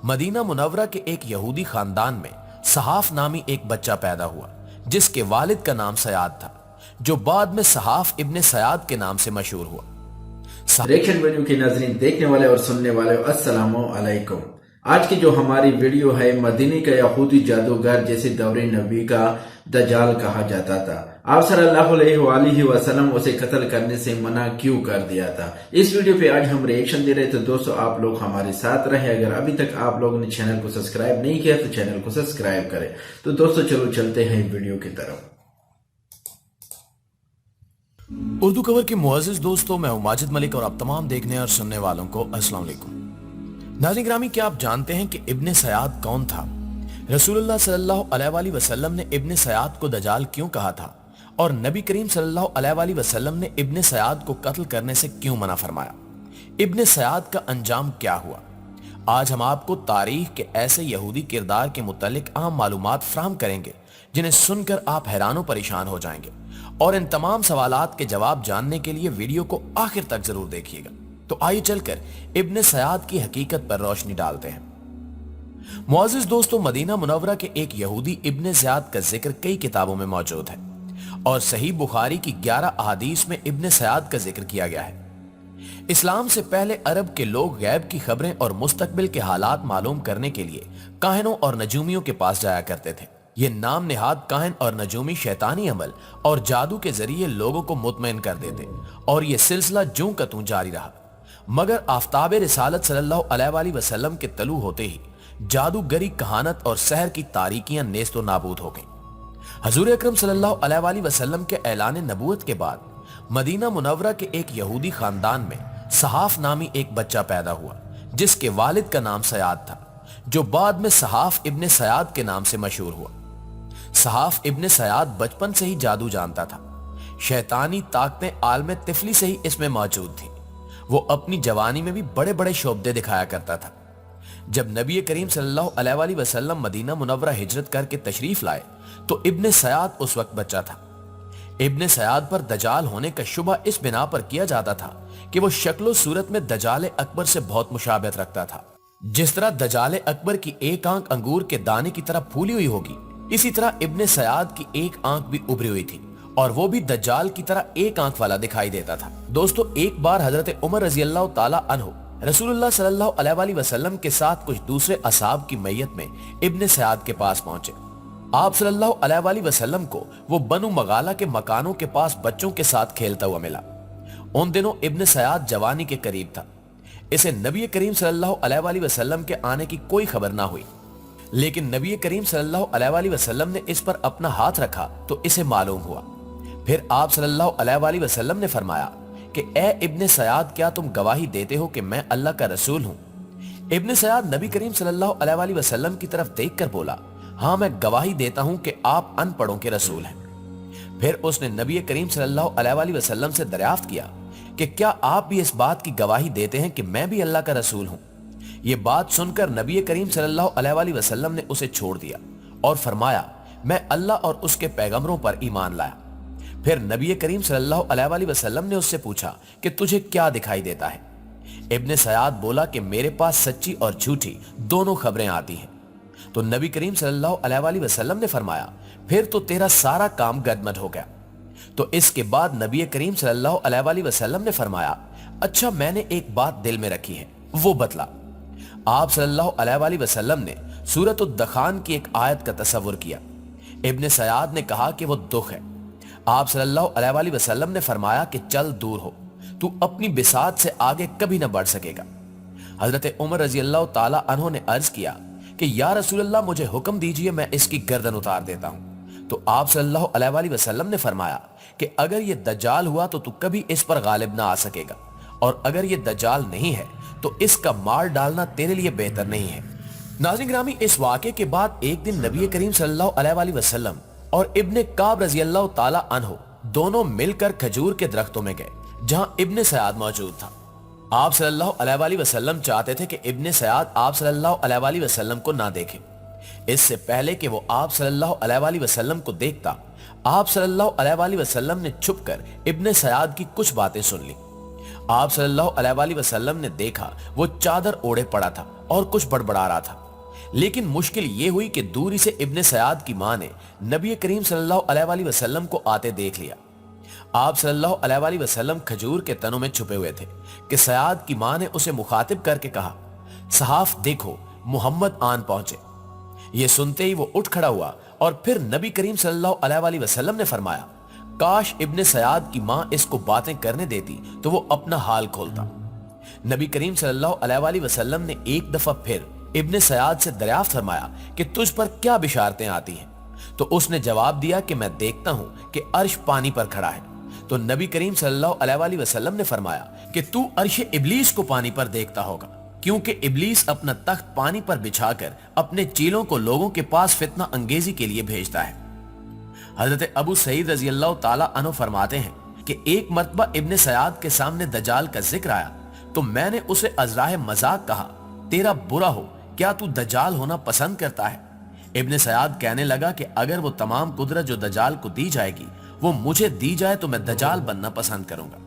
Medina Munawwara के एक यहूदी खानदान में सहाफ नामी एक बच्चा पैदा हुआ जिसके वालिद का नाम सयाद था, जो बाद में सहाफ इब्ने सयाद के नाम से मशहूर हुआ। रिएक्शन वीडियो के नाज़रीन, देखने वाले और सुनने वाले, अस्सलामु अलैकुम। आज की जो हमारी वीडियो है, मदीने का यहूदी जादूगर जिसे दौरे नबी का दज्जाल कहा जाता था, आप सल्लल्लाहु अलैहि वसल्लम उसे कत्ल करने से मना क्यों कर दिया था। इस वीडियो पे आज हम रिएक्शन दे रहे थे। दोस्तों, आप लोग हमारे साथ रहे। अगर अभी तक आप लोगों ने चैनल को सब्सक्राइब नहीं किया तो चैनल को सब्सक्राइब करें। तो दोस्तों, चलो चलते हैं वीडियो की तरफ। उर्दू कवर के मुअज़्ज़िज़ दोस्तों, मैं हूं माजिद मलिक और आप तमाम देखने और सुनने वालों को अस्सलाम वालेकुम। नाज़रीन ग्रामी, क्या आप जानते हैं कि इब्ने सयाद कौन था? रसूलुल्लाह सल्लल्लाहु अलैहि वसल्लम ने इब्ने सयाद को दज्जाल क्यों कहा था और नबी करीम सल्लल्लाहु अलैहि वसल्लम ने इब्ने सयाद को कत्ल करने से क्यों मना फरमाया? इब्ने सयाद का अंजाम क्या हुआ? आज हम आपको तारीख के ऐसे यहूदी किरदार के मुतालिक अहम मालूमात फराहम करेंगे जिन्हें सुनकर आप हैरान परेशान हो जाएंगे, और इन तमाम सवालात के जवाब जानने के लिए वीडियो को आखिर तक जरूर देखिएगा। तो आइए चलकर इब्ने सयाद की हकीकत पर रोशनी डालते हैं। मुअज़्ज़िज़ दोस्तों, मदीना मुनव्वरा के एक यहूदी इब्ने सयाद का जिक्र कई किताबों में मौजूद है और सही बुखारी की 11 अहादीस में इब्ने सयाद का जिक्र किया गया है। इस्लाम से पहले अरब के लोग गैब की खबरें और मुस्तकबिल के हालात मालूम करने के लिए काहिनों और नजूमियों के पास जाया करते थे। ये नाम निहाद काहिन और नजूमी शैतानी अमल और जादू के जरिए लोगों को मुतमईन कर देते और ये सिलसिला जूं का तूं जारी रहा, मगर आफताब रिसालत सल्लल्लाहु अलैहि वसल्लम के तलू होते ही जादूगरी, कहानत और सहर की तारीकियां नेस्तो नाबूद हो गईं। हजूर अकरम सल्लल्लाहु अलैहि वसल्लम के ऐलान नबूवत के बाद मदीना मुनव्वरा के एक यहूदी खानदान में सहाफ नामी एक बच्चा पैदा हुआ जिसके वालिद का नाम सयाद था, जो बाद में सहाफ इब्ने सयाद के नाम से मशहूर हुआ। सहाफ इब्ने सयाद बचपन से ही जादू जानता था। शैतानी ताकतें आलम तिफली से ही इसमें मौजूद थी। वो अपनी जवानी में भी बड़े बड़े शोबदे दिखाया करता था। जब नबी करीम सल्लल्लाहु अलैहि वसल्लम मदीना मुनव्वरा हिजरत करके तशरीफ लाए तो इब्ने सयाद उस वक्त बच्चा था। इब्ने सयाद पर दज्जाल होने का शुबा इस बिना पर किया जाता था कि वो शक्लो सूरत में दज्जाल अकबर से बहुत मुशाबहत रखता था। जिस तरह दज्जाल अकबर की एक आंख अंगूर के दाने की तरह फूली हुई होगी, इसी तरह इब्ने सयाद की एक आंख भी उभरी हुई थी और वो भी दज्जाल की तरह एक आंख वाला दिखाई देता था। दोस्तों, एक बार हजरत उमर रजी अल्लाह ताला अन्हु रसूलुल्लाह सल्लल्लाहु अलैहि वसल्लम के साथ कुछ दूसरे असहाब की मैयत में इब्ने सयाद के पास पहुंचे। आप सल्लल्लाहु अलैहि वसल्लम को वो बनु मगाला के मकानों के पास बच्चों के साथ खेलता हुआ मिला। उन दिनों इब्ने सयाद जवानी के करीब था। इसे नबी करीम सल्लल्लाहु अलैहि वसल्लम के आने की कोई खबर ना हुई, लेकिन नबी करीम सल्लल्लाहु अलैहि वसल्लम ने इस पर अपना हाथ रखा तो इसे मालूम हुआ। फिर आप सल्लल्लाहु अलैहि वसल्लम ने फरमाया कि ए इब्ने सयाद, क्या तुम गवाही देते हो कि मैं अल्लाह का रसूल हूं? इब्ने सयाद नबी करीम सल्लल्लाहु अलैहि वसल्लम की तरफ देखकर बोला, हाँ, मैं गवाही देता हूं कि आप अनपढ़ों के रसूल हैं। फिर उसने नबी करीम सल्लल्लाहु अलैहि वसल्लम से दरियाफ्त किया कि क्या आप भी इस बात की गवाही देते हैं कि मैं भी अल्लाह का रसूल हूं? ये बात सुनकर नबी करीम सल्लल्लाहु अलैहि वसल्लम ने उसे छोड़ दिया और फरमाया, मैं अल्लाह और उसके पैगंबरों पर ईमान लाया। फिर नबी करीम सल्लल्लाहु अलैहि वसल्लम ने उससे पूछा कि तुझे क्या दिखाई देता है? इब्ने सयाद बोला कि मेरे पास सच्ची और झूठी दोनों खबरें आती हैं। तो नबी करीम सल्लल्लाहु अलैहि वसल्लम ने फरमाया, फिर तो तेरा सारा काम गडमड हो गया। तो इसके बाद नबी करीम सल्लल्लाहु अलैहि वसल्लम ने फरमाया, अच्छा, मैंने एक बात दिल में रखी है, वो बतला। आप सल्लल्लाहु अलैहि वसल्लम ने सूरत उद-दखान की एक आयत का तसव्वुर किया। इब्ने सयाद ने कहा कि वो दुख है। आप सल्लल्लाहु अलैहि वसल्लम ने फरमाया कि चल दूर हो, तू अपनी बिसात से आगे कभी न बढ़ सकेगा। हजरत उमर रजी अल्लाह ताला अन्हु ने अर्ज किया कि या रसूलल्लाह, मुझे हुक्म दीजिए, मैं इसकी गर्दन उतार देता हूं। तो आप सल्लल्लाहु अलैहि वसल्लम ने फरमाया कि अगर ये दज्जाल हुआ तो तू कभी इस पर गालिब ना आ सकेगा, और अगर ये दज्जाल नहीं है तो इसका मार डालना तेरे लिए बेहतर नहीं है। नाज़रीन ग्रामी, इस वाक़े के बाद एक दिन नबी करीम सल्लल्लाहु अलैहि वसल्लम और इब्ने काब रजी अल्लाह ताला अन्हु दोनों मिलकर खजूर के दरख्तों में गए जहां इब्ने सयाद मौजूद था। आप सल्लल्लाहु अलैहि वसल्लम चाहते थे कि इब्ने सयाद आप सल्लल्लाहु अलैहि वसल्लम को ना देखे। इससे पहले कि वो आप सल्लल्लाहु अलैहि वसल्लम को देखता, आप सल्लल्लाहु अलैहि वसल्लम ने छुपकर इब्ने सयाद की कुछ बातें सुन ली। आप सल्लल्लाहु अलैहि वसल्लम ने देखा वो चादर ओढ़े पड़ा था और कुछ बड़बड़ा रहा था। लेकिन मुश्किल ये हुई कि दूरी से इब्ने सयाद की मां ने नबी करीम सल्लल्लाहु अलैहि वसल्लम को आते देख लिया। आप सल्लल्लाहु अलैहि वसल्लम खजूर के तनों में छुपे हुए थे कि सयाद की मां ने उसे मुखातिब करके कहा, सहाफ देखो, मोहम्मद आन पहुंचे। ये सुनते ही वो उठ खड़ा हुआ और फिर नबी करीम सल्लल्लाहु अलैहि वसल्लम ने फरमाया, काश इब्ने सयाद की मां इसको बातें करने देती तो वो अपना हाल खोलता। नबी करीम सल्लल्लाहु अलैहि वसल्लम ने एक दफा फिर इब्ने सयाद से दरियाफ्त फरमाया कि तुझ पर क्या बिशारतें आती हैं। तो उसने जवाब दिया कि मैं देखता हूं कि अर्श पानी पर खड़ा है। तो नबी करीम सल्लल्लाहु अलैहि वसल्लम ने फरमाया कि तू अर्श इब्लीस को पानी पर देखता होगा, क्योंकि इब्लीस अपना तख्त पानी पर बिछाकर अपने चेलों को लोगों के पास फितना अंगेजी के लिए भेजता है। हजरत अबू सईद रजी अल्लाह ताला अन्हु फरमाते हैं कि एक मर्तबा इब्ने सयाद के सामने दज्जाल का जिक्र आया तो मैंने उसे अजराह मजाक कहा, तेरा बुरा हो, क्या तू दज्जाल होना पसंद करता है? इब्ने सयाद कहने लगा कि अगर वो तमाम कुदरत जो दज्जाल को दी जाएगी वो मुझे दी जाए तो मैं दज्जाल बनना पसंद करूंगा।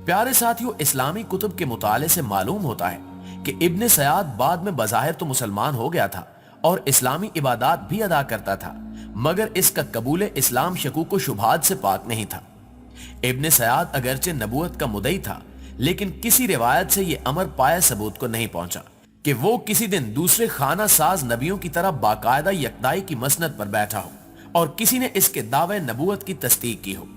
प्यारे साथियों, इस्लामी कुतुब के मुताले से मालूम होता है कि इब्ने सयाद बाद में बज़ाहिर तो मुसलमान हो गया था और इस्लामी इबादात भी अदा करता था, मगर इसका कबूल इस्लाम शकूक व शुबहात से पाक नहीं था। इब्ने सयाद अगरचे नबूवत का मुदई था, लेकिन किसी रिवायत से यह अमर पाया सबूत को नहीं पहुंचा कि वो किसी दिन दूसरे खाना साज नबियों की तरह बाकायदा यकदाई की मसनद पर बैठा हो और किसी ने इसके दावे नबूवत की तस्दीक की हो।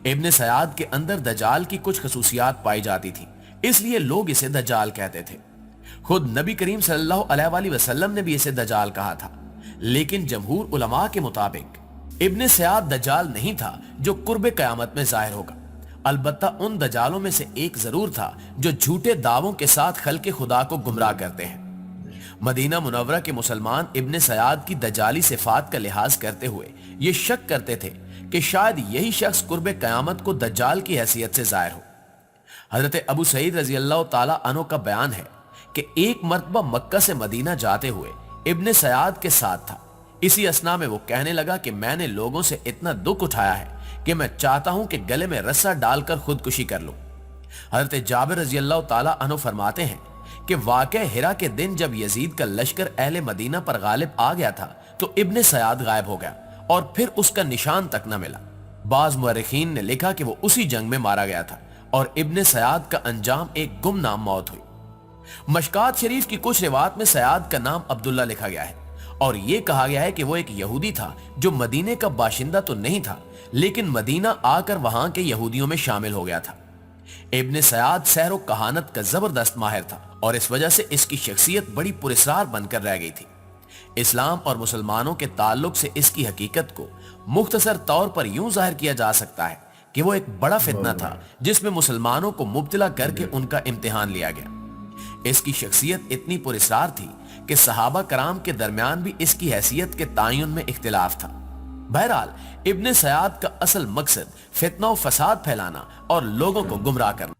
इब्ने सयाद के अंदर दज्जाल की कुछ खसूसियात पाई जाती थी, इसलिए लोग इसे दज्जाल कहते थे। खुद नबी करीम सल्लल्लाहु अलैहि वसल्लम ने भी इसे दज्जाल कहा था, लेकिन जमहूर उलमा के मुताबिक इब्ने सयाद दज्जाल नहीं था जो कुर्बे कयामत में जाहिर होगा। अलबत्ता उन दज्जालों में से एक जरूर था जो झूठे दावों के साथ खल्के खुदा को गुमराह करते हैं। मदीना मुनव्वरा के मुसलमान इब्ने सयाद की दज्जाली सिफात का लिहाज करते हुए ये शक करते थे कि शायद यही शख्स कुर्बे कयामत को दज्जाल की हैसियत से जाहिर हो। हजरत अबू सईद रजी अल्लाह ताला अन्हु का बयान है कि एक मर्तबा मक्का से मदीना जाते हुए इब्ने सयाद के साथ था। इसी असना में वो कहने लगा कि मैंने लोगों से इतना दुख उठाया है कि मैं चाहता हूं कि गले में रस्सा डालकर खुदकुशी कर लूं। हजरत जाबिर रजी अल्लाह ताला अन्हु फरमाते हैं कि वाक़या हिरा के दिन जब यजीद का लश्कर अहले मदीना पर गालिब आ गया था तो इब्ने सयाद गायब हो गया और फिर उसका निशान तक न मिला। बाज मुअर्रिखीन ने लिखा कि वो उसी जंग में मारा गया था और इब्ने सयाद का अंजाम एक गुमनाम मौत हुई। मशकात शरीफ की कुछ रिवायत में सयाद का नाम अब्दुल्ला लिखा गया है और यह कहा गया है कि वो एक यहूदी था जो मदीने का बाशिंदा तो नहीं था, लेकिन मदीना आकर वहां के यहूदियों में शामिल हो गया था। इब्ने सयाद सहर व कहानत का जबरदस्त माहिर था और इस वजह से इसकी शख्सियत बड़ी पुरस्कार बनकर रह गई थी। इस्लाम और मुसलमानों के ताल्लुक से इसकी हकीकत को मुख्तसर तौर पर यूं जाहिर किया जा सकता है कि वो एक बड़ा फितना था जिसमें मुसलमानों को मुब्तला करके उनका इम्तिहान लिया गया। इसकी शख्सियत इतनी पुरस्कार थी कि सहाबा कराम के दरमियान भी इसकी हैसियत के तायुन में इख्तिलाफ था। बहरहाल इब्ने सयाद का असल मकसद फितना व फसाद फैलाना और लोगों को गुमराह करना